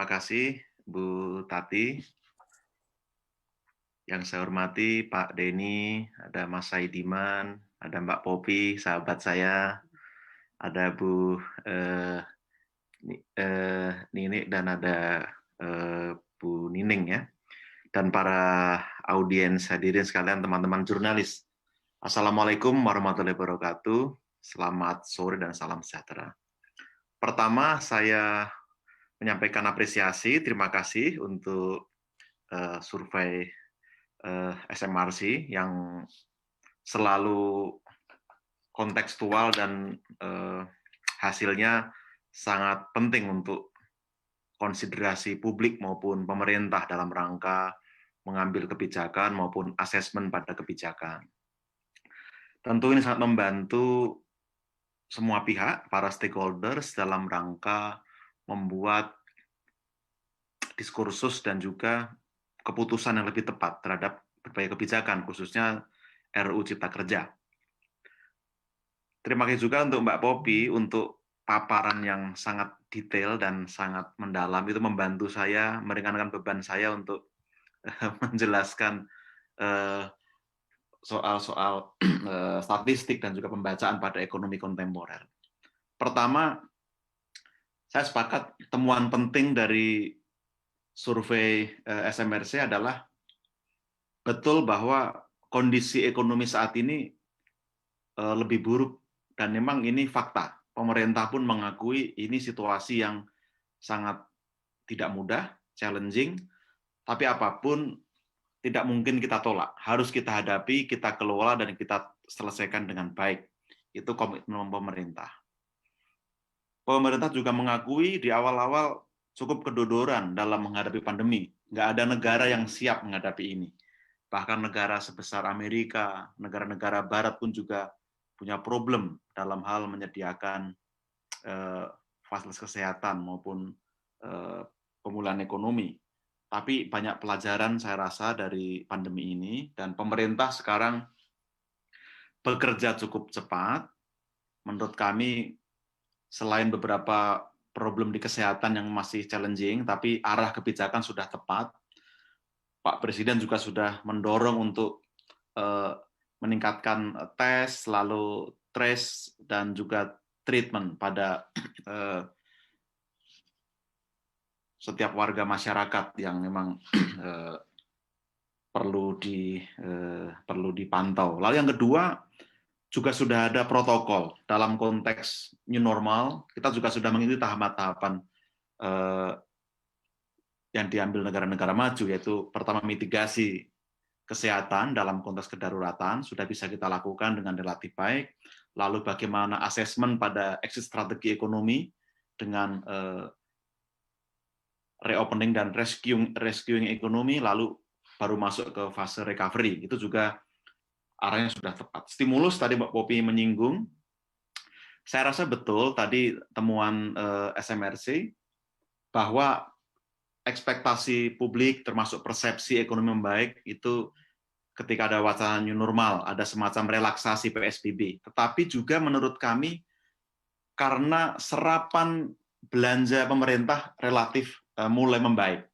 Terima kasih Bu Tati. Yang saya hormati Pak Denny, ada Mas Saidiman, ada Mbak Popi, sahabat saya, ada Bu Nini, dan ada Bu Nining ya, dan para audiens hadirin sekalian, teman-teman jurnalis. Assalamualaikum warahmatullahi wabarakatuh. Selamat sore dan salam sejahtera. Pertama, saya menyampaikan apresiasi, terima kasih untuk survei SMRC yang selalu kontekstual dan hasilnya sangat penting untuk konsiderasi publik maupun pemerintah dalam rangka mengambil kebijakan maupun asesmen pada kebijakan. Tentu ini sangat membantu semua pihak, para stakeholders dalam rangka membuat diskursus dan juga keputusan yang lebih tepat terhadap berbagai kebijakan, khususnya RUU Cipta Kerja. Terima kasih juga untuk Mbak Popi untuk paparan yang sangat detail dan sangat mendalam, itu membantu saya meringankan beban saya untuk menjelaskan soal-soal statistik dan juga pembacaan pada ekonomi kontemporer. Pertama, saya sepakat temuan penting dari survei SMRC adalah betul bahwa kondisi ekonomi saat ini lebih buruk, dan memang ini fakta. Pemerintah pun mengakui ini situasi yang sangat tidak mudah, challenging, tapi apapun tidak mungkin kita tolak. Harus kita hadapi, kita kelola, dan kita selesaikan dengan baik. Itu komitmen pemerintah. Pemerintah juga mengakui di awal-awal cukup kedodoran dalam menghadapi pandemi. Nggak ada negara yang siap menghadapi ini. Bahkan negara sebesar Amerika, negara-negara Barat pun juga punya problem dalam hal menyediakan fasilitas kesehatan maupun pemulihan ekonomi. Tapi banyak pelajaran saya rasa dari pandemi ini, dan pemerintah sekarang bekerja cukup cepat. Menurut kami, selain beberapa problem di kesehatan yang masih challenging, tapi arah kebijakan sudah tepat. Pak Presiden juga sudah mendorong untuk meningkatkan tes, lalu trace, dan juga treatment pada setiap warga masyarakat yang memang perlu dipantau. Lalu yang kedua, juga sudah ada protokol dalam konteks new normal. Kita juga sudah mengikuti tahapan-tahapan yang diambil negara-negara maju, yaitu pertama mitigasi kesehatan dalam konteks kedaruratan sudah bisa kita lakukan dengan relatif baik. Lalu bagaimana asesmen pada exit strategi ekonomi dengan reopening dan rescuing ekonomi, lalu baru masuk ke fase recovery. Itu juga arahnya sudah tepat. Stimulus tadi Mbak Popi menyinggung, saya rasa betul tadi temuan SMRC bahwa ekspektasi publik termasuk persepsi ekonomi membaik itu ketika ada wacana new normal, ada semacam relaksasi PSBB. Tetapi juga menurut kami karena serapan belanja pemerintah relatif mulai membaik.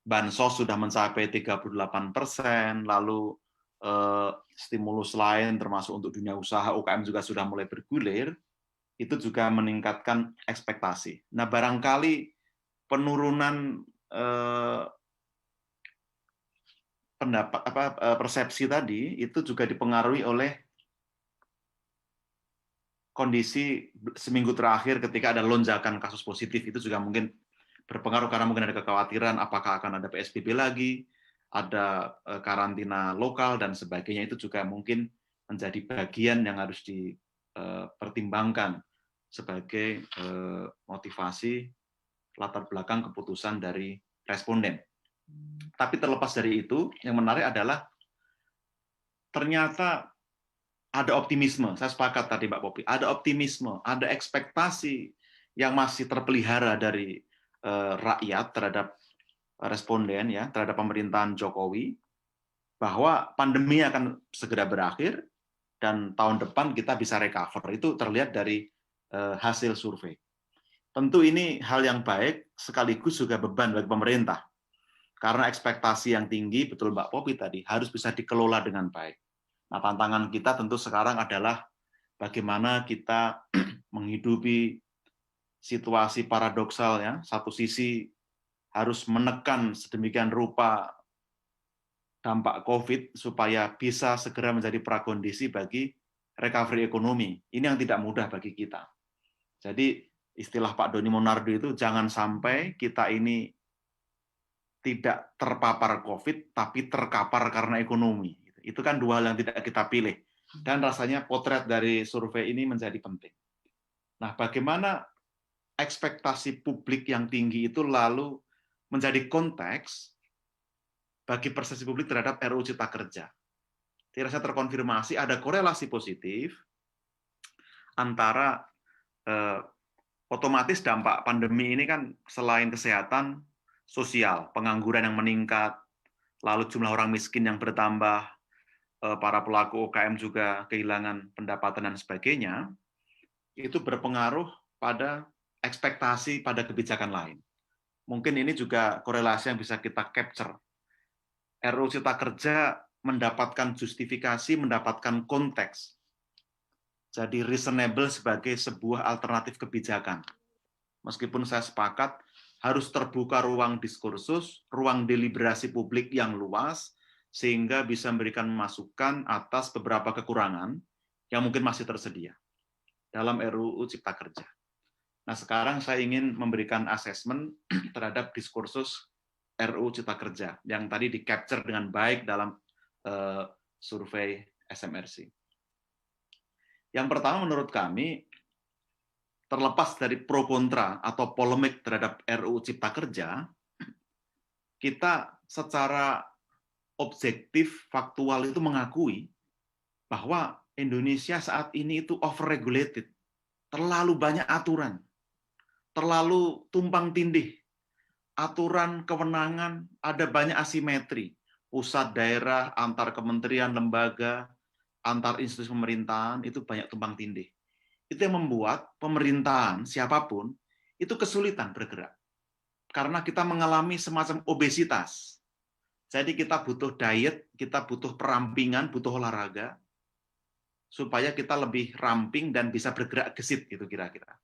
Bansos sudah mencapai 38%, lalu stimulus lain termasuk untuk dunia usaha, UKM juga sudah mulai bergulir, itu juga meningkatkan ekspektasi. Nah, barangkali penurunan persepsi tadi itu juga dipengaruhi oleh kondisi seminggu terakhir ketika ada lonjakan kasus positif. Itu juga mungkin berpengaruh karena mungkin ada kekhawatiran apakah akan ada PSBB lagi, ada karantina lokal dan sebagainya. Itu juga mungkin menjadi bagian yang harus dipertimbangkan sebagai motivasi latar belakang keputusan dari responden. Tapi terlepas dari itu, yang menarik adalah ternyata ada optimisme. Saya sepakat tadi Mbak Popi, ada optimisme, ada ekspektasi yang masih terpelihara dari rakyat terhadap responden, ya, terhadap pemerintahan Jokowi, bahwa pandemi akan segera berakhir dan tahun depan kita bisa recover. Itu terlihat dari hasil survei. Tentu ini hal yang baik, sekaligus juga beban bagi pemerintah. Karena ekspektasi yang tinggi, betul Mbak Popi tadi, harus bisa dikelola dengan baik. Nah, tantangan kita tentu sekarang adalah bagaimana kita menghidupi situasi paradoksal ya. Satu sisi harus menekan sedemikian rupa dampak COVID supaya bisa segera menjadi prakondisi bagi recovery ekonomi. Ini yang tidak mudah bagi kita. Jadi istilah Pak Doni Monardo itu jangan sampai kita ini tidak terpapar COVID, tapi terkapar karena ekonomi. Itu kan dua hal yang tidak kita pilih. Dan rasanya potret dari survei ini menjadi penting. Nah, bagaimana ekspektasi publik yang tinggi itu lalu menjadi konteks bagi persepsi publik terhadap RUU Cipta Kerja. Saya terkonfirmasi ada korelasi positif antara otomatis dampak pandemi ini kan selain kesehatan, sosial, pengangguran yang meningkat, lalu jumlah orang miskin yang bertambah, para pelaku UKM juga kehilangan pendapatan dan sebagainya, itu berpengaruh pada ekspektasi pada kebijakan lain. Mungkin ini juga korelasi yang bisa kita capture. RUU Cipta Kerja mendapatkan justifikasi, mendapatkan konteks. Jadi reasonable sebagai sebuah alternatif kebijakan. Meskipun saya sepakat, harus terbuka ruang diskursus, ruang deliberasi publik yang luas, sehingga bisa memberikan masukan atas beberapa kekurangan yang mungkin masih tersedia dalam RUU Cipta Kerja. Nah, sekarang saya ingin memberikan asesmen terhadap diskursus RUU Cipta Kerja yang tadi di-capture dengan baik dalam survei SMRC. Yang pertama menurut kami, terlepas dari pro kontra atau polemik terhadap RUU Cipta Kerja, kita secara objektif, faktual itu mengakui bahwa Indonesia saat ini itu overregulated, terlalu banyak aturan, terlalu tumpang tindih, aturan kewenangan ada banyak asimetri, pusat daerah, antar kementerian, lembaga, antar institusi pemerintahan itu banyak tumpang tindih. Itu yang membuat pemerintahan siapapun itu kesulitan bergerak. Karena kita mengalami semacam obesitas. Jadi kita butuh diet, kita butuh perampingan, butuh olahraga, supaya kita lebih ramping dan bisa bergerak gesit, gitu kira-kira.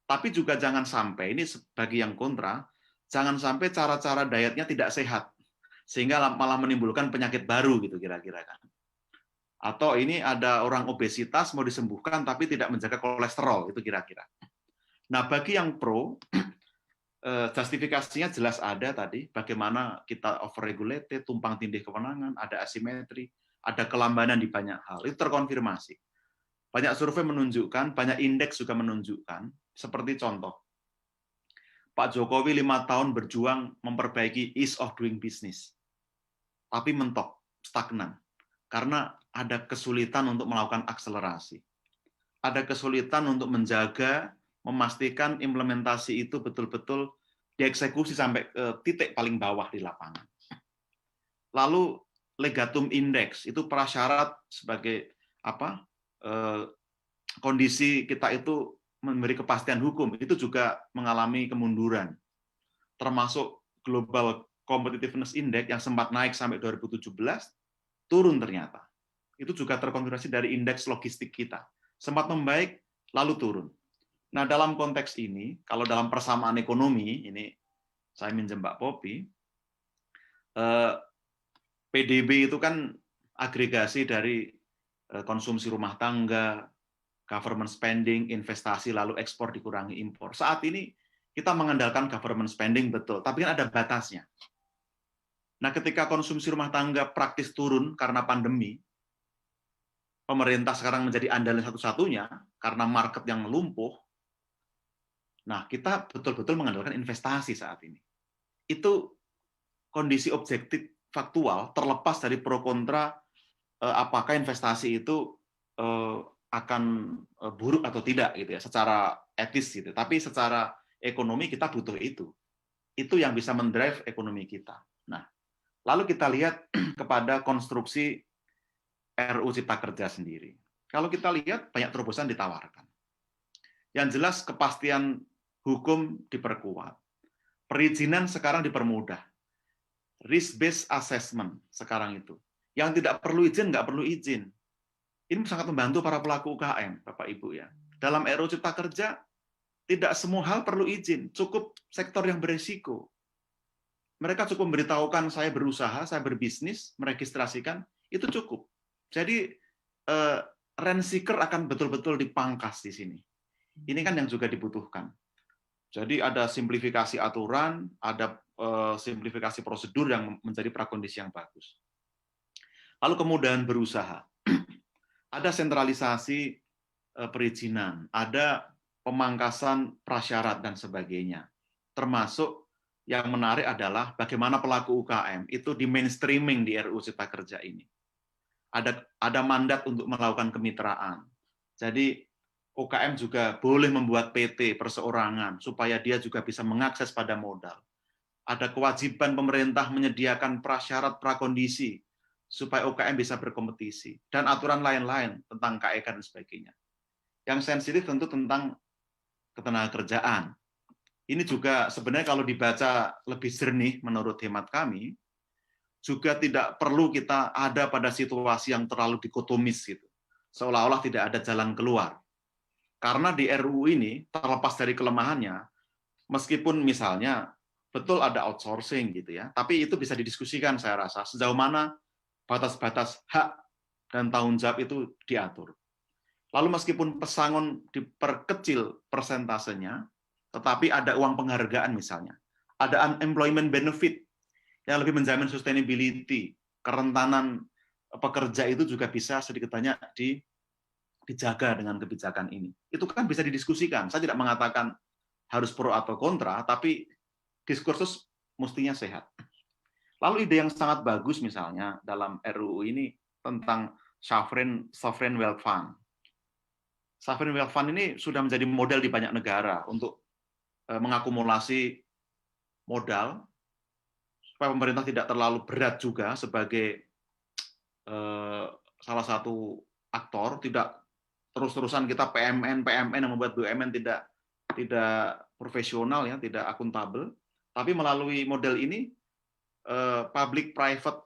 Tapi juga jangan sampai, ini bagi yang kontra, jangan sampai cara-cara dietnya tidak sehat, sehingga malah menimbulkan penyakit baru, gitu kira-kira kan. Atau ini ada orang obesitas mau disembuhkan tapi tidak menjaga kolesterol, itu kira-kira. Nah, bagi yang pro, justifikasinya jelas ada tadi, bagaimana kita overregulated, tumpang tindih kewenangan, ada asimetri, ada kelambanan di banyak hal, itu terkonfirmasi. Banyak survei menunjukkan, banyak indeks juga menunjukkan, seperti contoh, Pak Jokowi 5 tahun berjuang memperbaiki ease of doing business, tapi mentok, stagnan, karena ada kesulitan untuk melakukan akselerasi. Ada kesulitan untuk menjaga, memastikan implementasi itu betul-betul dieksekusi sampai ke titik paling bawah di lapangan. Lalu legatum index itu prasyarat sebagai apa? Kondisi kita itu memberi kepastian hukum itu juga mengalami kemunduran. Termasuk Global Competitiveness Index yang sempat naik sampai 2017 turun ternyata. Itu juga terkonfirmasi dari indeks logistik kita. Sempat membaik lalu turun. Nah, dalam konteks ini, kalau dalam persamaan ekonomi, ini saya minjem Mbak Popi, PDB itu kan agregasi dari konsumsi rumah tangga, government spending, investasi, lalu ekspor dikurangi impor. Saat ini kita mengandalkan government spending betul, tapi kan ada batasnya. Nah, ketika konsumsi rumah tangga praktis turun karena pandemi, pemerintah sekarang menjadi andalan satu-satunya karena market yang lumpuh. Nah, kita betul-betul mengandalkan investasi saat ini. Itu kondisi objektif faktual terlepas dari pro kontra apakah investasi itu akan buruk atau tidak gitu ya secara etis gitu. Tapi secara ekonomi kita butuh itu. Itu yang bisa mendrive ekonomi kita. Nah, lalu kita lihat kepada konstruksi RUU Cipta Kerja sendiri. Kalau kita lihat banyak terobosan ditawarkan. Yang jelas kepastian hukum diperkuat, perizinan sekarang dipermudah, risk-based assessment sekarang itu. Yang tidak perlu izin, nggak perlu izin. Ini sangat membantu para pelaku UKM, Bapak Ibu ya. Dalam RUU Cipta Kerja, tidak semua hal perlu izin, cukup sektor yang beresiko. Mereka cukup memberitahukan saya berusaha, saya berbisnis, meregistrasikan, itu cukup. Jadi rent seeker akan betul-betul dipangkas di sini. Ini kan yang juga dibutuhkan. Jadi ada simplifikasi aturan, ada simplifikasi prosedur yang menjadi prakondisi yang bagus. Lalu kemudian berusaha. Ada sentralisasi perizinan, ada pemangkasan prasyarat dan sebagainya. Termasuk yang menarik adalah bagaimana pelaku UKM itu di mainstreaming di RUU Cipta Kerja ini. Ada mandat untuk melakukan kemitraan. Jadi UKM juga boleh membuat PT perseorangan supaya dia juga bisa mengakses pada modal. Ada kewajiban pemerintah menyediakan prasyarat prakondisi supaya UKM bisa berkompetisi dan aturan lain-lain tentang KEK dan sebagainya. Yang sensitif tentu tentang ketenagakerjaan. Ini juga sebenarnya kalau dibaca lebih jernih menurut hemat kami, juga tidak perlu kita ada pada situasi yang terlalu dikotomis gitu. Seolah-olah tidak ada jalan keluar. Karena di RUU ini, terlepas dari kelemahannya, meskipun misalnya betul ada outsourcing gitu ya, tapi itu bisa didiskusikan saya rasa sejauh mana batas-batas hak dan tanggung jawab itu diatur. Lalu meskipun pesangon diperkecil persentasenya, tetapi ada uang penghargaan misalnya, ada unemployment benefit yang lebih menjamin sustainability, kerentanan pekerja itu juga bisa sedikit banyak dijaga dengan kebijakan ini. Itu kan bisa didiskusikan. Saya tidak mengatakan harus pro atau kontra, tapi diskursus mestinya sehat. Lalu ide yang sangat bagus misalnya dalam RUU ini tentang sovereign wealth fund. Sovereign wealth fund ini sudah menjadi model di banyak negara untuk mengakumulasi modal supaya pemerintah tidak terlalu berat juga sebagai salah satu aktor, tidak terus-terusan kita PMN yang membuat BUMN tidak profesional ya, tidak akuntabel, tapi melalui model ini public private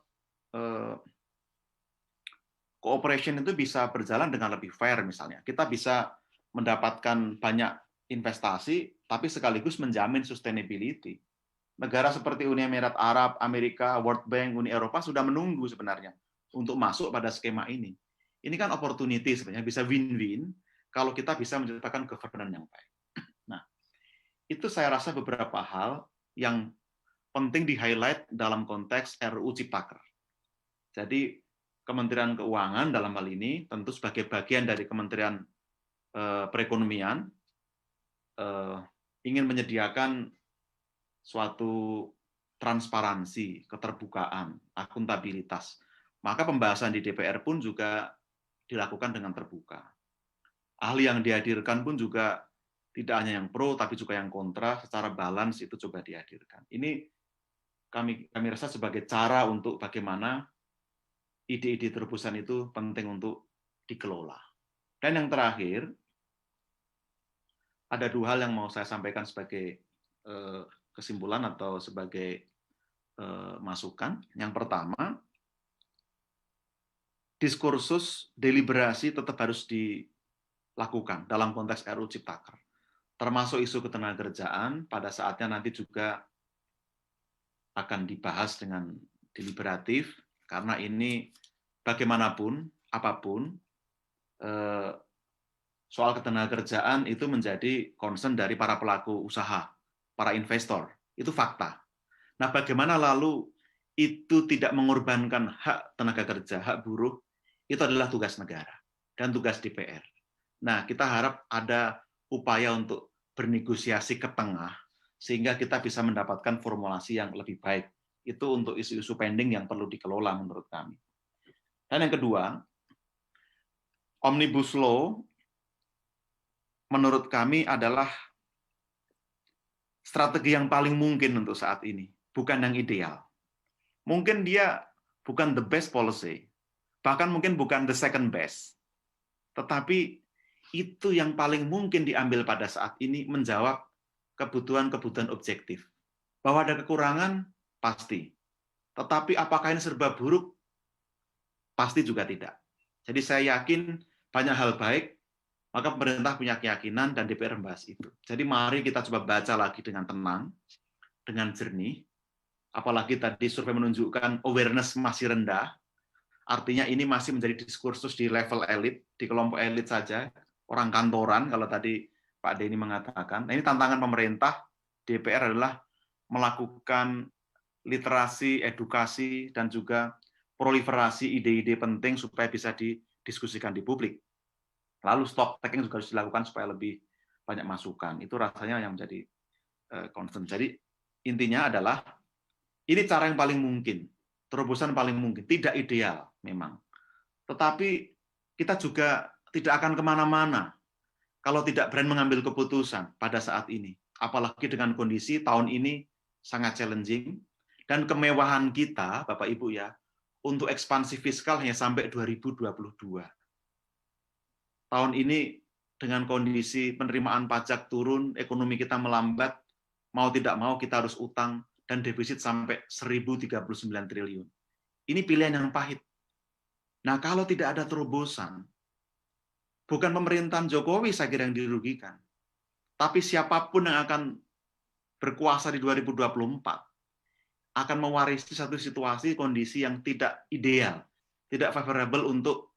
cooperation itu bisa berjalan dengan lebih fair misalnya. Kita bisa mendapatkan banyak investasi tapi sekaligus menjamin sustainability. Negara seperti Uni Emirat Arab, Amerika, World Bank, Uni Eropa sudah menunggu sebenarnya untuk masuk pada skema ini. Ini kan opportunity sebenarnya, bisa win-win kalau kita bisa menciptakan governance yang baik. Nah, itu saya rasa beberapa hal yang penting di-highlight dalam konteks RUU Ciptaker. Jadi, Kementerian Keuangan dalam hal ini tentu sebagai bagian dari Kementerian Perekonomian ingin menyediakan suatu transparansi, keterbukaan, akuntabilitas. Maka pembahasan di DPR pun juga dilakukan dengan terbuka. Ahli yang dihadirkan pun juga tidak hanya yang pro, tapi juga yang kontra, secara balance itu coba dihadirkan. Ini kami rasa sebagai cara untuk bagaimana ide-ide terobosan itu penting untuk dikelola. Dan yang terakhir, ada dua hal yang mau saya sampaikan sebagai kesimpulan atau sebagai masukan. Yang pertama, diskursus deliberasi tetap harus dilakukan dalam konteks RUU Ciptaker. Termasuk isu ketenagakerjaan pada saatnya nanti juga akan dibahas dengan deliberatif, karena ini bagaimanapun, apapun, soal ketenagakerjaan itu menjadi concern dari para pelaku usaha, para investor. Itu fakta. Nah, bagaimana lalu itu tidak mengorbankan hak tenaga kerja, hak buruh, itu adalah tugas negara dan tugas DPR. Nah, kita harap ada upaya untuk bernegosiasi ke tengah, sehingga kita bisa mendapatkan formulasi yang lebih baik. Itu untuk isu-isu pending yang perlu dikelola menurut kami. Dan yang kedua, Omnibus Law menurut kami adalah strategi yang paling mungkin untuk saat ini, bukan yang ideal. Mungkin dia bukan the best policy, bahkan mungkin bukan the second best. Tetapi itu yang paling mungkin diambil pada saat ini menjawab kebutuhan-kebutuhan objektif. Bahwa ada kekurangan, pasti. Tetapi apakah ini serba buruk? Pasti juga tidak. Jadi saya yakin banyak hal baik, maka pemerintah punya keyakinan dan DPR membahas itu. Jadi mari kita coba baca lagi dengan tenang, dengan jernih, apalagi tadi survei menunjukkan awareness masih rendah, artinya ini masih menjadi diskursus di level elit, di kelompok elit saja, orang kantoran, kalau tadi Pak Denny mengatakan. Nah, ini tantangan pemerintah, DPR adalah melakukan literasi, edukasi, dan juga proliferasi ide-ide penting supaya bisa didiskusikan di publik. Lalu stock taking juga harus dilakukan supaya lebih banyak masukan. Itu rasanya yang menjadi concern. Jadi intinya adalah ini cara yang paling mungkin, terobosan paling mungkin, tidak ideal memang. Tetapi kita juga tidak akan kemana-mana kalau tidak berani mengambil keputusan pada saat ini. Apalagi dengan kondisi tahun ini sangat challenging, dan kemewahan kita, Bapak Ibu ya, untuk ekspansi fiskal hanya sampai 2022. Tahun ini dengan kondisi penerimaan pajak turun, ekonomi kita melambat, mau tidak mau kita harus utang, dan defisit sampai 1.039 triliun. Ini pilihan yang pahit. Nah, kalau tidak ada terobosan, bukan pemerintahan Jokowi saya kira yang dirugikan, tapi siapapun yang akan berkuasa di 2024 akan mewarisi satu situasi kondisi yang tidak ideal, tidak favorable untuk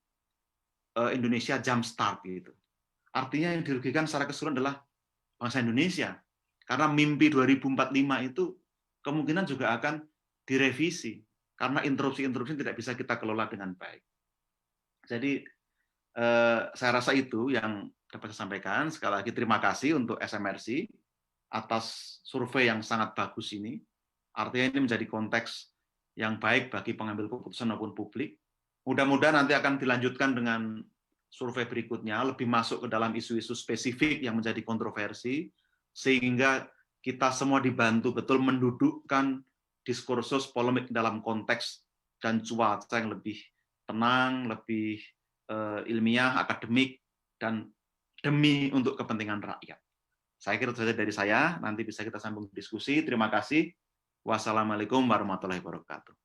Indonesia jumpstart gitu. Artinya yang dirugikan secara keseluruhan adalah bangsa Indonesia. Karena mimpi 2045 itu kemungkinan juga akan direvisi karena interupsi-interupsi tidak bisa kita kelola dengan baik. Jadi saya rasa itu yang dapat saya sampaikan. Sekali lagi terima kasih untuk SMRC atas survei yang sangat bagus ini. Artinya ini menjadi konteks yang baik bagi pengambil keputusan maupun publik. Mudah-mudahan nanti akan dilanjutkan dengan survei berikutnya, lebih masuk ke dalam isu-isu spesifik yang menjadi kontroversi, sehingga kita semua dibantu betul mendudukkan diskursus polemik dalam konteks dan cuaca yang lebih tenang, lebih ilmiah, akademik, dan demi untuk kepentingan rakyat. Saya kira itu saja dari saya, nanti bisa kita sambung diskusi. Terima kasih. Wassalamualaikum warahmatullahi wabarakatuh.